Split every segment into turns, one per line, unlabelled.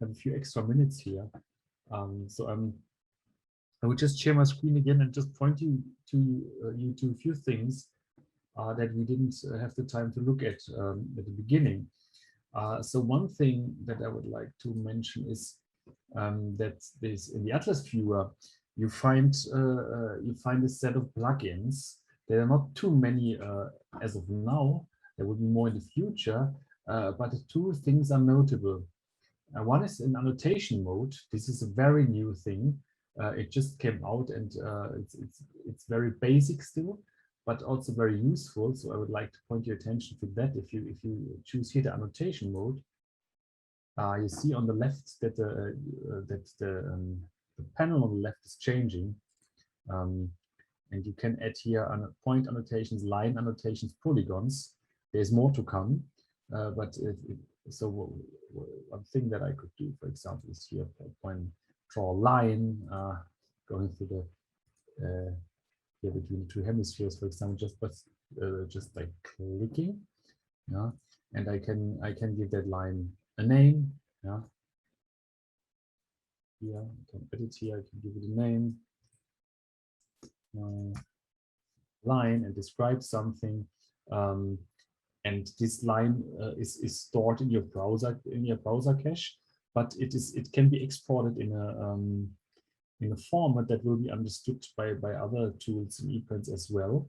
have a few extra minutes here. I would just share my screen again and just point you to a few things that we didn't have the time to look at the beginning. So one thing that I would like to mention is that this in the Atlas viewer you find a set of plugins. There are not too many as of now. There will be more in the future, but the two things are notable. One is in annotation mode. This is a very new thing. It just came out, and it's very basic still, but also very useful. So I would like to point your attention to that. If you choose here the annotation mode, you see on the left that the panel on the left is changing, and you can add here point annotations, line annotations, polygons. There's more to come, but so one thing that I could do, for example, is here draw a line going through the here between the two hemispheres, for example, just by clicking, yeah, and I can give that line a name, yeah. Here I can edit here, I can give it a name, line, and describe something, and this line is stored in your browser cache, but it can be exported in a format that will be understood by other tools in EBRAINS as well,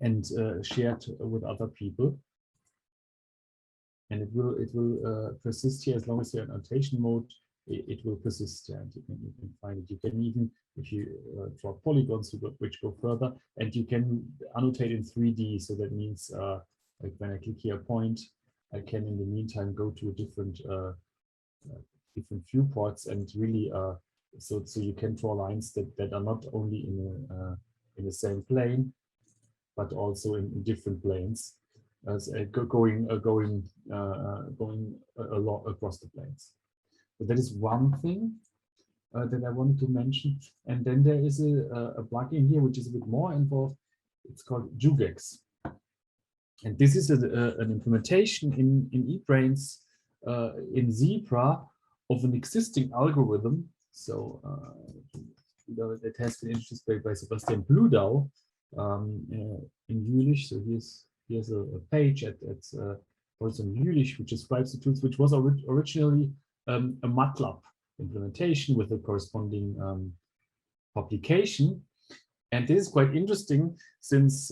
and shared with other people. And it will persist here as long as you're in annotation mode. It will persist there, and you can find it. You can even, if you draw polygons which go further, and you can annotate in 3D. So that means like when I click here a point, I can in the meantime go to a different viewports, and really so you can draw lines that are not only in the same plane, but also in different planes, going a lot across the planes. So that is one thing that I wanted to mention. And then there is a plugin here which is a bit more involved. It's called jugex. And this is an implementation in eBrains in Zebra of an existing algorithm. So it has been introduced by Sebastian Bludau in Jülich. So here's a page at also in Jülich, which describes the tools, which was originally a MATLAB implementation with a corresponding publication. And this is quite interesting, since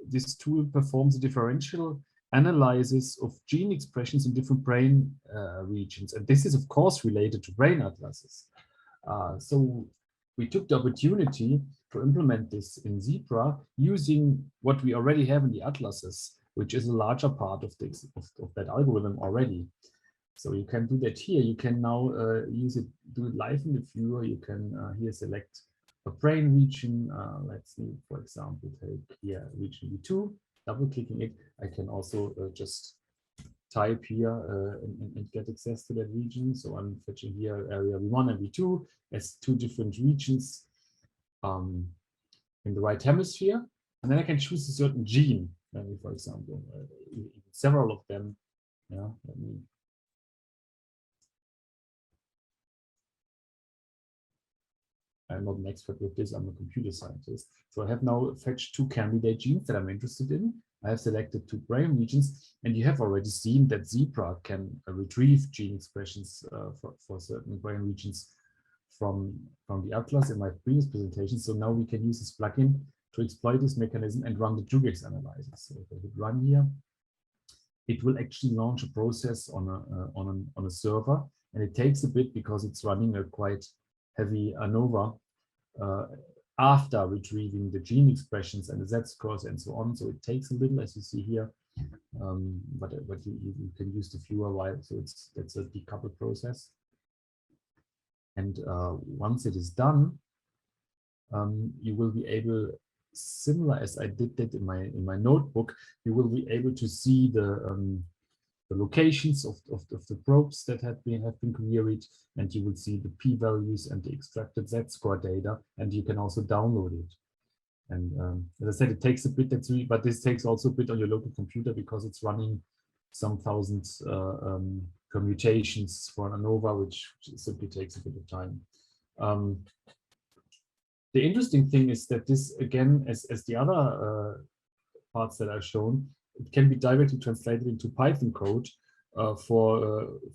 this tool performs a differential analysis of gene expressions in different brain regions. And this is, of course, related to brain atlases. So we took the opportunity to implement this in Zebra using what we already have in the atlases, which is a larger part of that algorithm already. So you can do that here. You can now do it live in the viewer. You can here select a brain region. Let's see, for example, take here region V2, double clicking it. I can also just type here and get access to that region. So I'm fetching here area V1 and V2 as two different regions in the right hemisphere. And then I can choose a certain gene, for example, several of them. Yeah, let me. I'm not an expert with this, I'm a computer scientist. So I have now fetched two candidate genes that I'm interested in. I have selected two brain regions, and you have already seen that Zebra can retrieve gene expressions for certain brain regions from the atlas in my previous presentation. So now we can use this plugin to exploit this mechanism and run the jugex analysis. So if I hit run here, it will actually launch a process on a server, and it takes a bit because it's running a quite heavy ANOVA after retrieving the gene expressions and the Z-scores and so on. So it takes a little, as you see here, but you can use the viewer while, so that's a decoupled process. And once it is done, you will be able, similar as I did that in my notebook, you will be able to see the locations of the probes that have been queried, and you will see the p-values and the extracted z-score data, and you can also download it. And as I said, it takes a bit, but this takes also a bit on your local computer because it's running some thousands commutations for an ANOVA, which simply takes a bit of time. The interesting thing is that this, again, as the other parts that I've shown, it can be directly translated into Python code for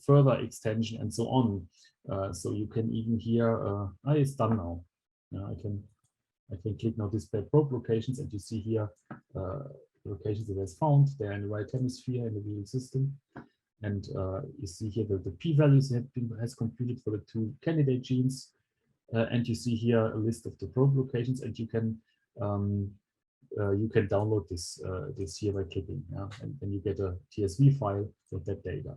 further extension and so on. So you can even here, it's done now. I can click now display probe locations, and you see here locations it has found. They're in the right hemisphere in the real system. And you see here that the p-values has computed for the 2 candidate genes. And you see here a list of the probe locations, and you can download this here by clicking, and then you get a TSV file with that data.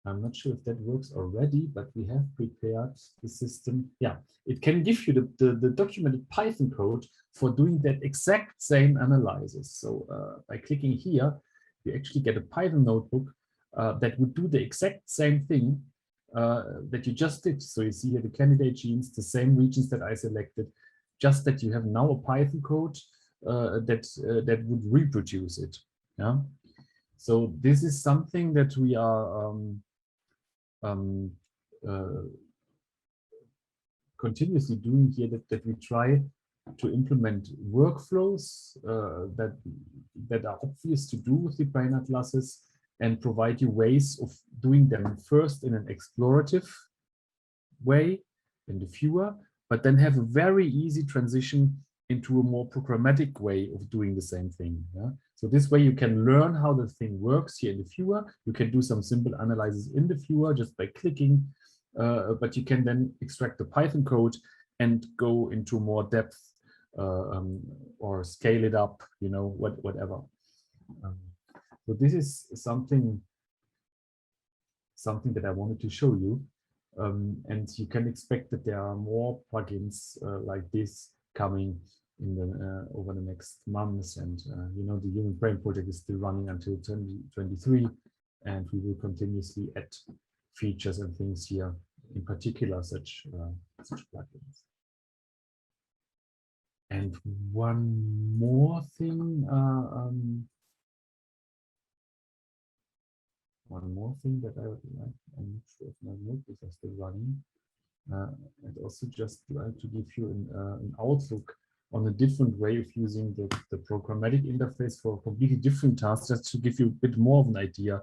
I'm not sure if that works already, but we have prepared the system. Yeah, it can give you the documented Python code for doing that exact same analysis. So by clicking here, you actually get a Python notebook that would do the exact same thing that you just did. So you see here the candidate genes, the same regions that I selected, just that you have now a Python code that would reproduce it. Yeah. So this is something that we are continuously doing here, that we try to implement workflows that are obvious to do with the brain atlases, and provide you ways of doing them first in an explorative way in the viewer, but then have a very easy transition into a more programmatic way of doing the same thing. Yeah? So this way you can learn how the thing works here in the viewer. You can do some simple analysis in the viewer just by clicking, but you can then extract the Python code and go into more depth or scale it up, you know, whatever. So this is something that I wanted to show you, and you can expect that there are more plugins like this coming in the over the next months. And you know, the Human Brain project is still running until 2023, and we will continuously add features and things here, in particular such plugins. And one more thing. One more thing that I would like, I'm not sure if my notebooks are still running, and also just like to give you an outlook on a different way of using the programmatic interface for completely different tasks, just to give you a bit more of an idea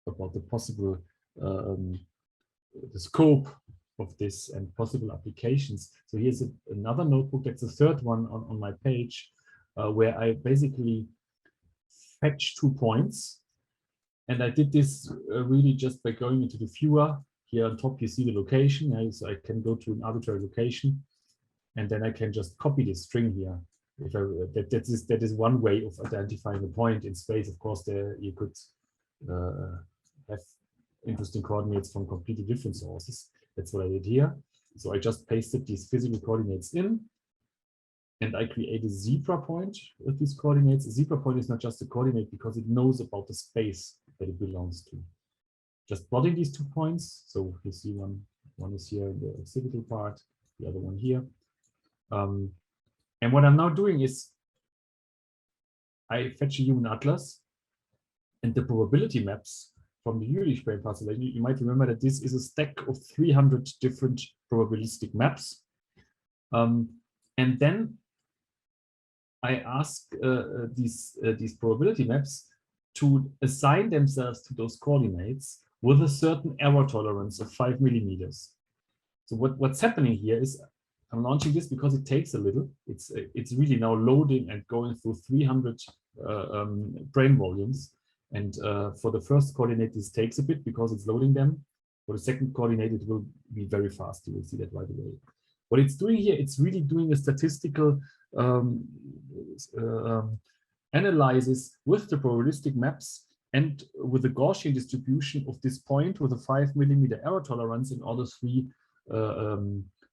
about the possible, the scope of this and possible applications. So here's another notebook, that's the third one on my page, where I basically fetch 2 points. And I did this really just by going into the viewer. Here on top, you see the location. So I can go to an arbitrary location, and then I can just copy this string here. If that is one way of identifying a point in space. Of course, there you could have interesting coordinates from completely different sources. That's what I did here. So I just pasted these physical coordinates in, and I create a zebra point with these coordinates. A zebra point is not just a coordinate because it knows about the space that it belongs to. Just plotting these 2 points. So you see one is here in the occipital part, the other one here. And what I'm now doing is I fetch a human atlas and the probability maps from the Jülich brain parcellation. You might remember that this is a stack of 300 different probabilistic maps. And then I ask these probability maps to assign themselves to those coordinates with a certain error tolerance of 5 millimeters. So what's happening here is I'm launching this because it takes a little. It's really now loading and going through 300 brain volumes. And for the first coordinate, this takes a bit because it's loading them. For the second coordinate, it will be very fast. You will see that right away. What it's doing here, it's really doing a statistical analysis with the probabilistic maps and with the Gaussian distribution of this point with a 5 millimeter error tolerance in all the 3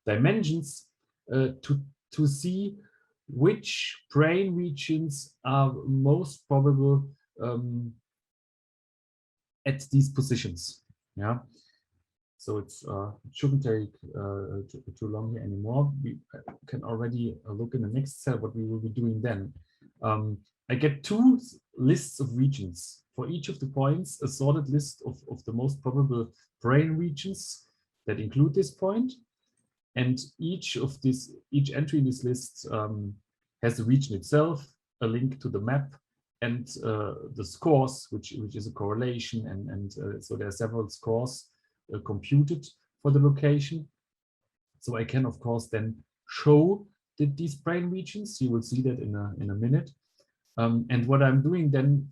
dimensions to see which brain regions are most probable at these positions. Yeah. So it shouldn't take too long here anymore. We can already look in the next cell what we will be doing then. I get 2 lists of regions for each of the points a sorted list of the most probable brain regions that include this point. And each entry in this list has the region itself, a link to the map, and the scores, which is a correlation. And so there are several scores computed for the location. So I can, of course, then show these brain regions. You will see that in a minute. And what I'm doing then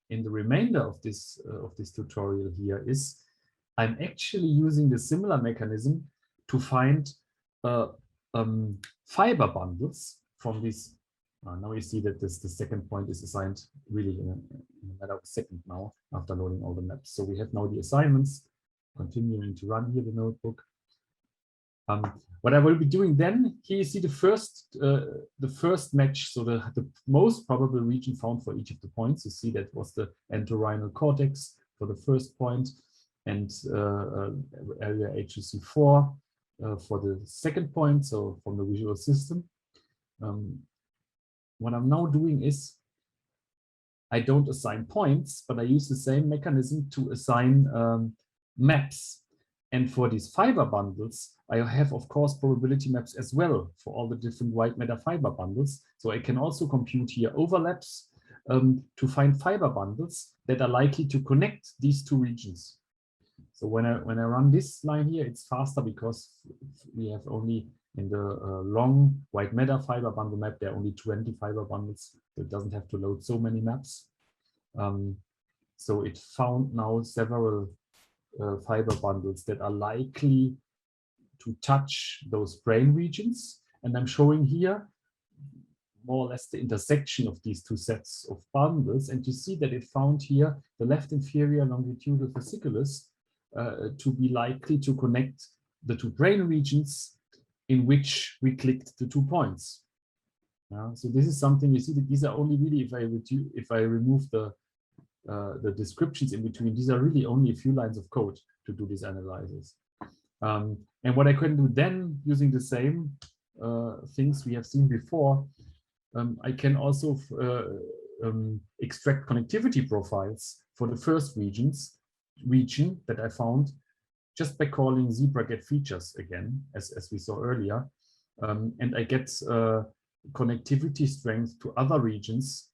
in the remainder of this tutorial here is I'm actually using the similar mechanism to find fiber bundles from this. Now you see that the second point is assigned really in a matter of a second now after loading all the maps. So we have now the assignments continuing to run here, the notebook. What I will be doing then, here you see the first match, so the most probable region found for each of the points. You see that was the entorhinal cortex for the first point, and area HUC4 for the second point, so from the visual system. What I'm now doing is I don't assign points, but I use the same mechanism to assign maps. And for these fiber bundles, I have, of course, probability maps as well for all the different white matter fiber bundles. So I can also compute here overlaps to find fiber bundles that are likely to connect these two regions. So when I run this line here, it's faster because we have only in the long white matter fiber bundle map, there are only 20 fiber bundles. So it doesn't have to load so many maps. So it found now several fiber bundles that are likely to touch those brain regions. And I'm showing here more or less the intersection of these two sets of bundles. And you see that it found here the left inferior longitudinal fasciculus to be likely to connect the two brain regions in which we clicked the 2 points. So this is something you see that these are only really, if I remove the descriptions in between, these are really only a few lines of code to do this analysis. And what I can do then, using the same things we have seen before, I can also extract connectivity profiles for the first region that I found just by calling zebra get features again, as we saw earlier. And I get connectivity strength to other regions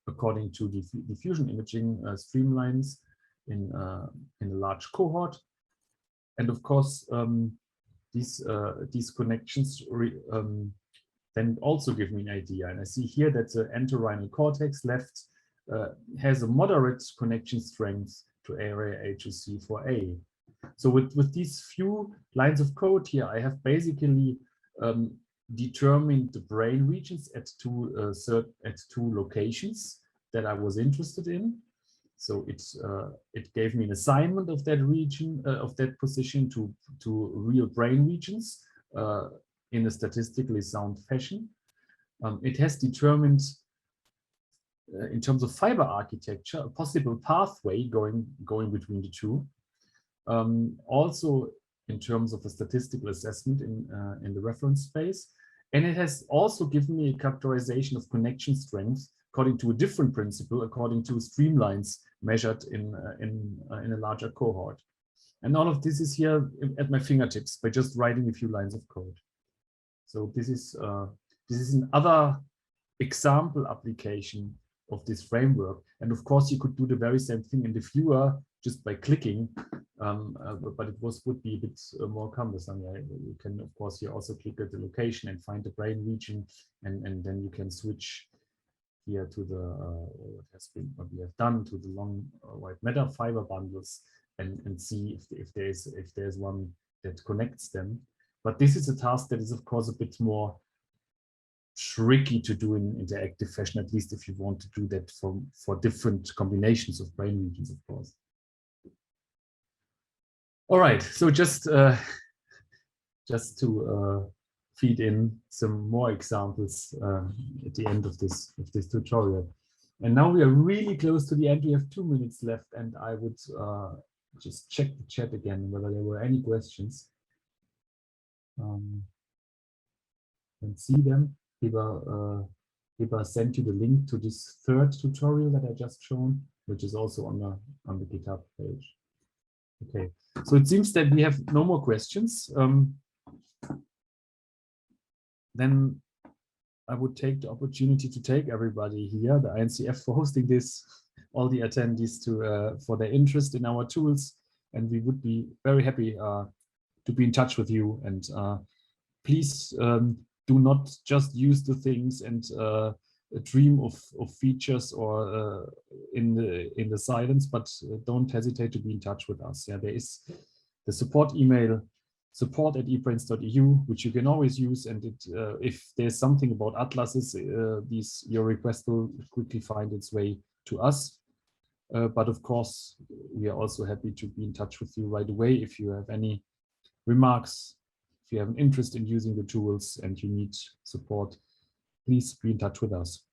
according to the diffusion imaging streamlines in a large cohort. And of course, these connections then also give me an idea. And I see here that the entorhinal cortex left has a moderate connection strength to area HUC4A. So with these few lines of code here, I have basically determined the brain regions at two locations that I was interested in. So it gave me an assignment of that region, of that position to real brain regions in a statistically sound fashion. It has determined, in terms of fiber architecture, a possible pathway going between the two. Also, in terms of a statistical assessment in the reference space, and it has also given me a characterization of connection strength according to a different principle, according to streamlines measured in a larger cohort. And all of this is here at my fingertips by just writing a few lines of code. So this is another example application of this framework. And of course, you could do the very same thing in the viewer just by clicking, but it would be a bit more cumbersome. Yeah, you can, of course, here also click at the location and find the brain region, and then you can switch here to what we have done to the long white matter fiber bundles and see if there's one that connects them. But this is a task that is, of course, a bit more tricky to do in interactive fashion, at least if you want to do that for different combinations of brain regions, of course. All right, so just to feed in some more examples at the end of this tutorial. And now we are really close to the end. We have 2 minutes left, and I would just check the chat again whether there were any questions. And see them. Lieber Ebra sent you the link to this third tutorial that I just shown, which is also on the GitHub page. Okay, so it seems that we have no more questions. Then I would take the opportunity to thank everybody here, the INCF, for hosting this, all the attendees for their interest in our tools, and we would be very happy to be in touch with you. And please do not just use the things and dream of features or in the silence, but don't hesitate to be in touch with us. Yeah, there is the support email, support@ebrains.eu, which you can always use. And if there's something about atlases, your request will quickly find its way to us. But of course, we are also happy to be in touch with you right away if you have any remarks. If you have an interest in using the tools and you need support, please be in touch with us.